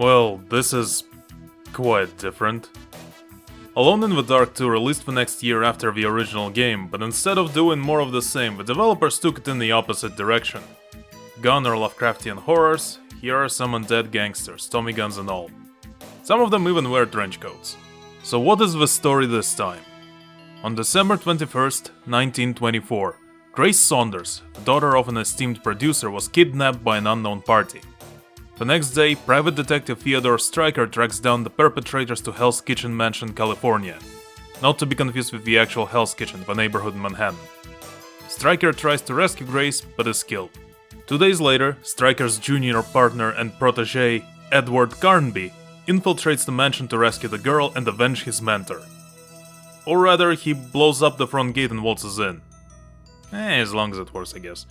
Well, this is quite different. Alone in the Dark 2 released the next year after the original game, but instead of doing more of the same, the developers took it in the opposite direction. Gone are Lovecraftian horrors, here are some undead gangsters, Tommy guns and all. Some of them even wear trench coats. So what is the story this time? On December 21st, 1924, Grace Saunders, the daughter of an esteemed producer, was kidnapped by an unknown party. The next day, private detective Theodore Stryker tracks down the perpetrators to Hell's Kitchen Mansion, California. Not to be confused with the actual Hell's Kitchen, the neighborhood in Manhattan. Stryker tries to rescue Grace, but is killed. 2 days later, Stryker's junior partner and protege, Edward Carnby, infiltrates the mansion to rescue the girl and avenge his mentor. Or rather, he blows up the front gate and waltzes in. As long as it works, I guess.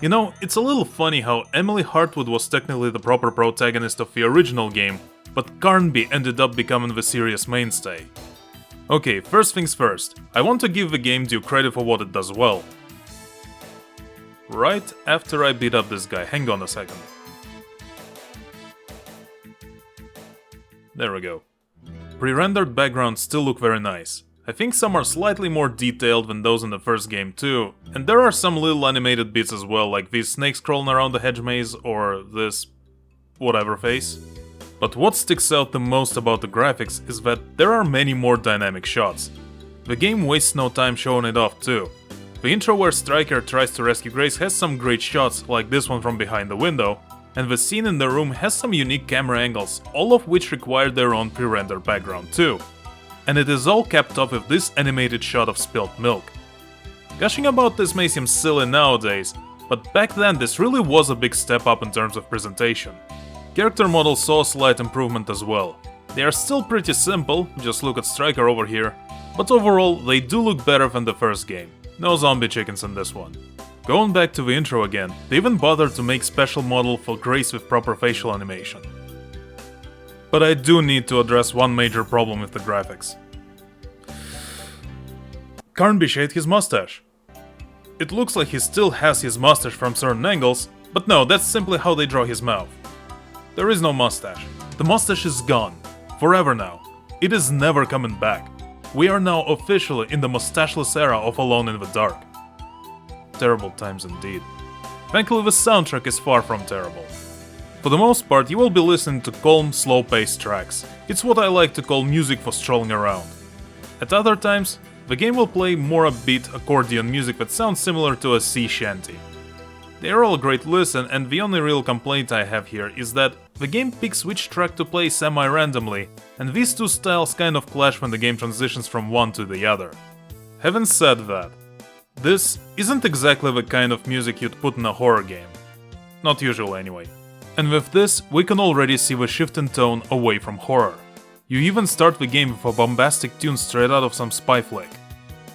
You know, it's a little funny how Emily Hartwood was technically the proper protagonist of the original game, but Carnby ended up becoming the series' mainstay. Okay, first things first, I want to give the game due credit for what it does well. Right after I beat up this guy, hang on a second. There we go. Pre-rendered backgrounds still look very nice. I think some are slightly more detailed than those in the first game too, and there are some little animated bits as well, like these snakes crawling around the hedge maze or this whatever face. But what sticks out the most about the graphics is that there are many more dynamic shots. The game wastes no time showing it off too. The intro where Stryker tries to rescue Grace has some great shots, like this one from behind the window, and the scene in the room has some unique camera angles, all of which require their own pre-rendered background too. And it is all capped off with this animated shot of spilt milk. Gushing about this may seem silly nowadays, but back then this really was a big step up in terms of presentation. Character models saw a slight improvement as well. They are still pretty simple, just look at Stryker over here, but overall they do look better than the first game. No zombie chickens in this one. Going back to the intro again, they even bothered to make special model for Grace with proper facial animation. But I do need to address one major problem with the graphics. Carnby shaved his mustache. It looks like he still has his mustache from certain angles, but no, that's simply how they draw his mouth. There is no mustache. The mustache is gone. Forever now. It is never coming back. We are now officially in the mustacheless era of Alone in the Dark. Terrible times indeed. Thankfully the soundtrack is far from terrible. For the most part, you will be listening to calm, slow-paced tracks. It's what I like to call music for strolling around. At other times, the game will play more upbeat accordion music that sounds similar to a sea shanty. They are all a great listen, and the only real complaint I have here is that the game picks which track to play semi-randomly, and these two styles kind of clash when the game transitions from one to the other. Having said that, this isn't exactly the kind of music you'd put in a horror game. Not usually anyway. And with this, we can already see the shift in tone away from horror. You even start the game with a bombastic tune straight out of some spy flick.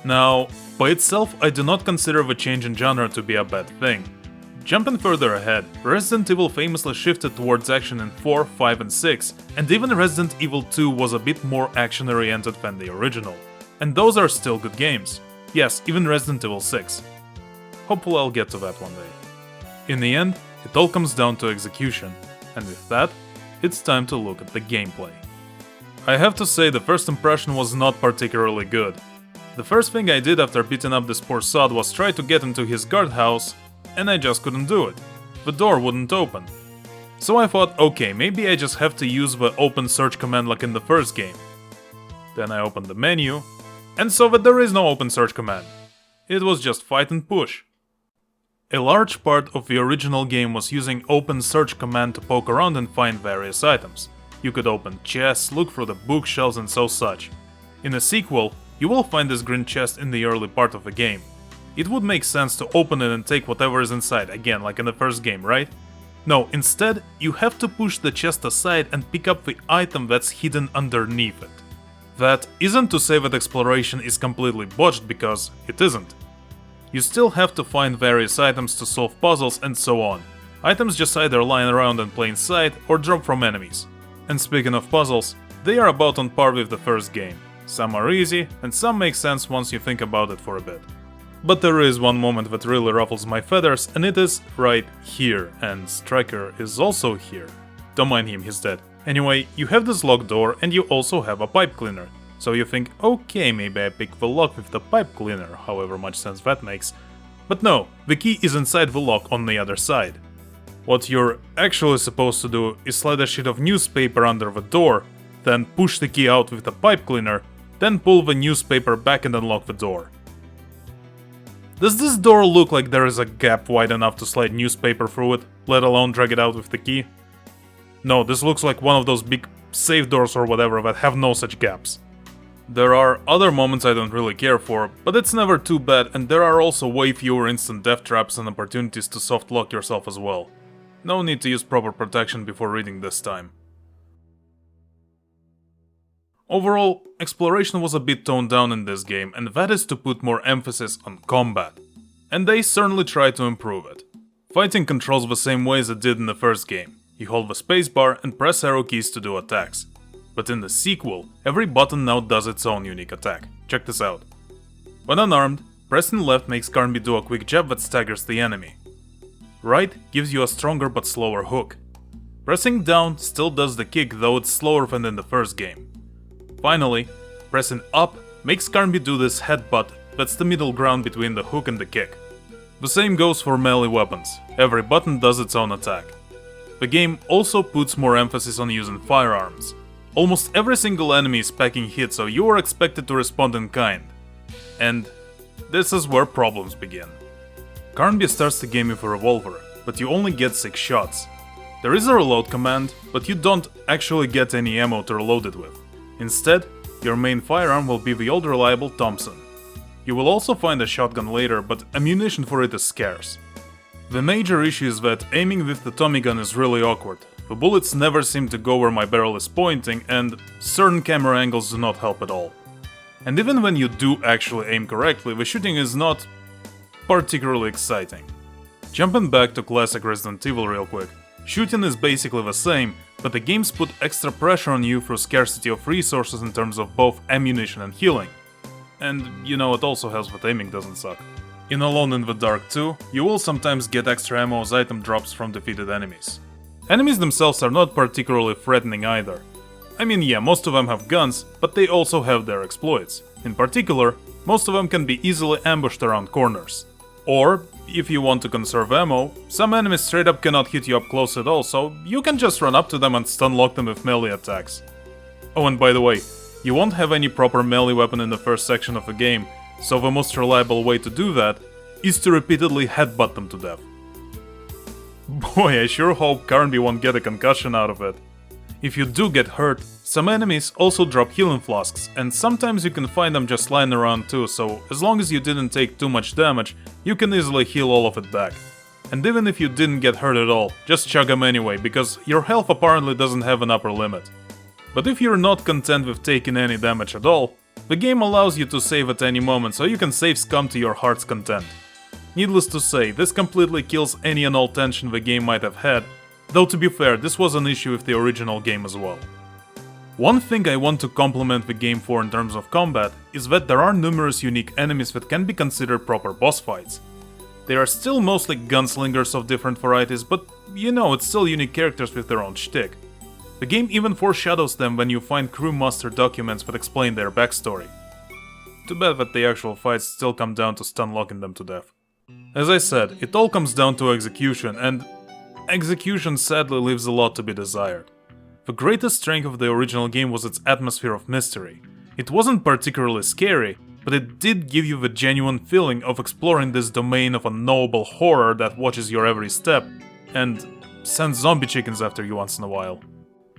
Now, by itself, I do not consider the change in genre to be a bad thing. Jumping further ahead, Resident Evil famously shifted towards action in 4, 5 and 6, and even Resident Evil 2 was a bit more action-oriented than the original. And those are still good games. Yes, even Resident Evil 6. Hopefully I'll get to that one day. In the end, it all comes down to execution, and with that, it's time to look at the gameplay. I have to say the first impression was not particularly good. The first thing I did after beating up this poor sod was try to get into his guardhouse, and I just couldn't do it. The door wouldn't open. So I thought, okay, maybe I just have to use the open search command like in the first game. Then I opened the menu, and saw that there is no open search command. It was just fight and push. A large part of the original game was using open search command to poke around and find various items. You could open chests, look through the bookshelves and so such. In a sequel, you will find this green chest in the early part of the game. It would make sense to open it and take whatever is inside, again like in the first game, right? No, instead, you have to push the chest aside and pick up the item that's hidden underneath it. That isn't to say that exploration is completely botched, because it isn't. You still have to find various items to solve puzzles and so on. Items just either lying around in plain sight or drop from enemies. And speaking of puzzles, they are about on par with the first game. Some are easy, and some make sense once you think about it for a bit. But there is one moment that really ruffles my feathers, and it is right here, and Stryker is also here. Don't mind him, he's dead. Anyway, you have this locked door and you also have a pipe cleaner. So you think, okay, maybe I pick the lock with the pipe cleaner, however much sense that makes. But no, the key is inside the lock on the other side. What you're actually supposed to do is slide a sheet of newspaper under the door, then push the key out with the pipe cleaner, then pull the newspaper back and unlock the door. Does this door look like there is a gap wide enough to slide newspaper through it, let alone drag it out with the key? No, this looks like one of those big safe doors or whatever that have no such gaps. There are other moments I don't really care for, but it's never too bad, and there are also way fewer instant death traps and opportunities to soft lock yourself as well. No need to use proper protection before reading this time. Overall, exploration was a bit toned down in this game, and that is to put more emphasis on combat. And they certainly try to improve it. Fighting controls the same way as it did in the first game. You hold the spacebar and press arrow keys to do attacks. But in the sequel, every button now does its own unique attack. Check this out. When unarmed, pressing left makes Carnby do a quick jab that staggers the enemy. Right gives you a stronger but slower hook. Pressing down still does the kick, though it's slower than in the first game. Finally, pressing up makes Carnby do this headbutt that's the middle ground between the hook and the kick. The same goes for melee weapons, every button does its own attack. The game also puts more emphasis on using firearms. Almost every single enemy is packing hits, so you are expected to respond in kind. And this is where problems begin. Carnby starts the game with a revolver, but you only get 6 shots. There is a reload command, but you don't actually get any ammo to reload it with. Instead, your main firearm will be the old reliable Thompson. You will also find a shotgun later, but ammunition for it is scarce. The major issue is that aiming with the Tommy gun is really awkward. The bullets never seem to go where my barrel is pointing, and certain camera angles do not help at all. And even when you do actually aim correctly, the shooting is not particularly exciting. Jumping back to classic Resident Evil real quick, shooting is basically the same, but the games put extra pressure on you through scarcity of resources in terms of both ammunition and healing. And you know, it also helps that aiming doesn't suck. In Alone in the Dark 2, you will sometimes get extra ammo as item drops from defeated enemies. Enemies themselves are not particularly threatening either. I mean, yeah, most of them have guns, but they also have their exploits. In particular, most of them can be easily ambushed around corners. Or, if you want to conserve ammo, some enemies straight up cannot hit you up close at all, so you can just run up to them and stun lock them with melee attacks. Oh, and by the way, you won't have any proper melee weapon in the first section of the game, so the most reliable way to do that is to repeatedly headbutt them to death. Boy, I sure hope Carnby won't get a concussion out of it. If you do get hurt, some enemies also drop healing flasks, and sometimes you can find them just lying around too, so as long as you didn't take too much damage, you can easily heal all of it back. And even if you didn't get hurt at all, just chug them anyway, because your health apparently doesn't have an upper limit. But if you're not content with taking any damage at all, the game allows you to save at any moment, so you can save scum to your heart's content. Needless to say, this completely kills any and all tension the game might have had, though to be fair, this was an issue with the original game as well. One thing I want to compliment the game for in terms of combat is that there are numerous unique enemies that can be considered proper boss fights. They are still mostly gunslingers of different varieties, but you know, it's still unique characters with their own shtick. The game even foreshadows them when you find crew master documents that explain their backstory. Too bad that the actual fights still come down to stun locking them to death. As I said, it all comes down to execution, and execution sadly leaves a lot to be desired. The greatest strength of the original game was its atmosphere of mystery. It wasn't particularly scary, but it did give you the genuine feeling of exploring this domain of unknowable horror that watches your every step, and sends zombie chickens after you once in a while.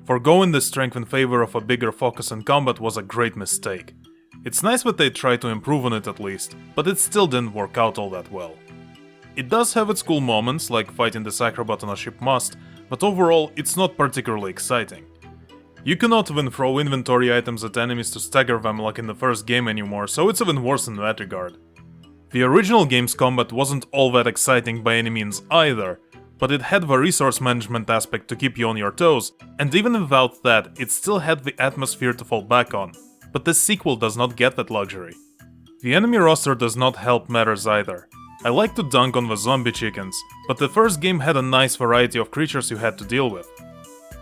Forgoing this strength in favor of a bigger focus on combat was a great mistake. It's nice that they tried to improve on it at least, but it still didn't work out all that well. It does have its cool moments, like fighting this acrobat on a ship mast, but overall it's not particularly exciting. You cannot even throw inventory items at enemies to stagger them like in the first game anymore, so it's even worse in that regard. The original game's combat wasn't all that exciting by any means either, but it had the resource management aspect to keep you on your toes, and even without that, it still had the atmosphere to fall back on. But the sequel does not get that luxury. The enemy roster does not help matters either. I like to dunk on the zombie chickens, but the first game had a nice variety of creatures you had to deal with.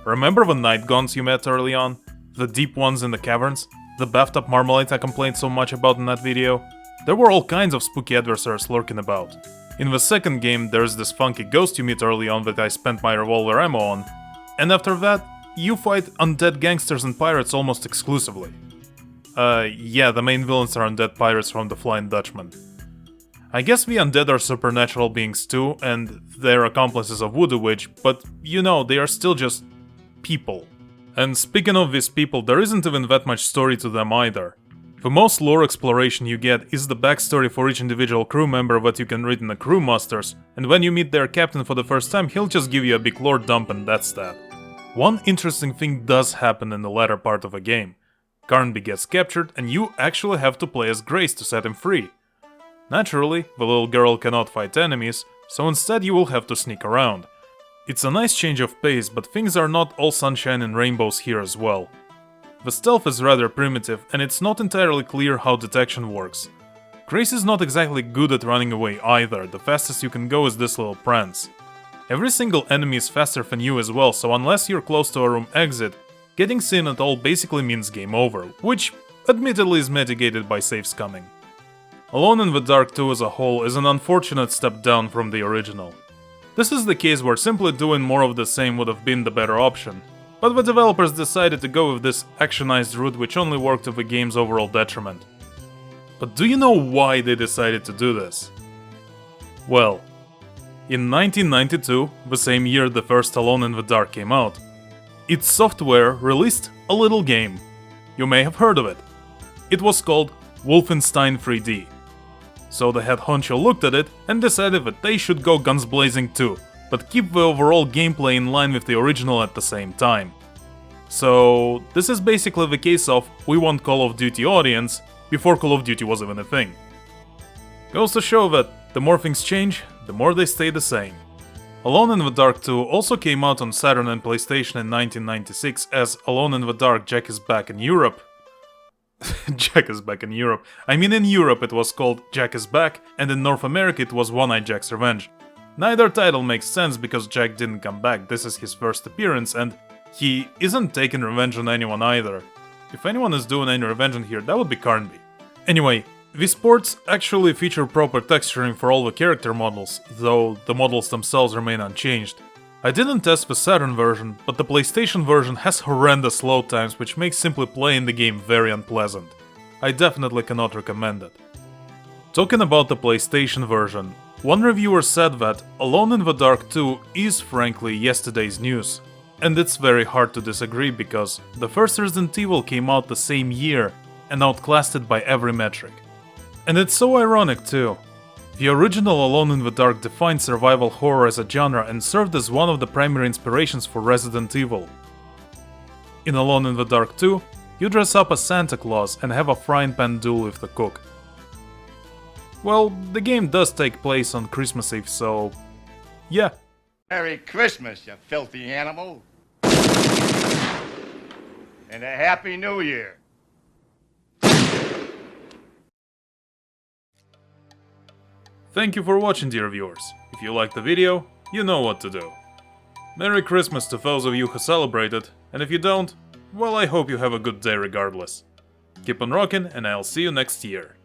Remember the night gons you met early on? The deep ones in the caverns? The bathtub marmalade I complained so much about in that video? There were all kinds of spooky adversaries lurking about. In the second game, there's this funky ghost you meet early on that I spent my revolver ammo on. And after that, you fight undead gangsters and pirates almost exclusively. Yeah, the main villains are undead pirates from the Flying Dutchman. I guess the undead are supernatural beings too, and they're accomplices of Voodoo Witch, but you know, they are still just people. And speaking of these people, there isn't even that much story to them either. The most lore exploration you get is the backstory for each individual crew member that you can read in the Crew Masters, and when you meet their captain for the first time, he'll just give you a big lore dump and that's that. One interesting thing does happen in the latter part of the game. Carnby gets captured and you actually have to play as Grace to set him free. Naturally, the little girl cannot fight enemies, so instead you will have to sneak around. It's a nice change of pace, but things are not all sunshine and rainbows here as well. The stealth is rather primitive, and it's not entirely clear how detection works. Grace is not exactly good at running away either, the fastest you can go is this little prance. Every single enemy is faster than you as well, so unless you're close to a room exit, getting seen at all basically means game over, which admittedly is mitigated by saves coming. Alone in the Dark 2 as a whole is an unfortunate step down from the original. This is the case where simply doing more of the same would have been the better option. But the developers decided to go with this actionized route which only worked to the game's overall detriment. But do you know why they decided to do this? Well, in 1992, the same year the first Alone in the Dark came out, id Software released a little game. You may have heard of it. It was called Wolfenstein 3D. So the head honcho looked at it and decided that they should go guns blazing too, but keep the overall gameplay in line with the original at the same time. So this is basically the case of we want Call of Duty audience before Call of Duty was even a thing. Goes to show that the more things change, the more they stay the same. Alone in the Dark 2 also came out on Saturn and PlayStation in 1996 as Alone in the Dark Jack is Back in Europe. Jack is Back in Europe. I mean, in Europe it was called Jack is Back, and in North America it was One-Eyed Jack's Revenge. Neither title makes sense because Jack didn't come back, this is his first appearance, and he isn't taking revenge on anyone either. If anyone is doing any revenge on here, that would be Carnby. Anyway, these ports actually feature proper texturing for all the character models, though the models themselves remain unchanged. I didn't test the Saturn version, but the PlayStation version has horrendous load times which makes simply playing the game very unpleasant. I definitely cannot recommend it. Talking about the PlayStation version, one reviewer said that Alone in the Dark 2 is frankly yesterday's news. And it's very hard to disagree because the first Resident Evil came out the same year and outclassed it by every metric. And it's so ironic too. The original Alone in the Dark defined survival horror as a genre and served as one of the primary inspirations for Resident Evil. In Alone in the Dark 2, you dress up as Santa Claus and have a frying pan duel with the cook. Well, the game does take place on Christmas Eve, so yeah. Merry Christmas, you filthy animal. And a Happy New Year. Thank you for watching, dear viewers. If you liked the video, you know what to do. Merry Christmas to those of you who celebrate it, and if you don't, well, I hope you have a good day regardless. Keep on rocking, and I'll see you next year.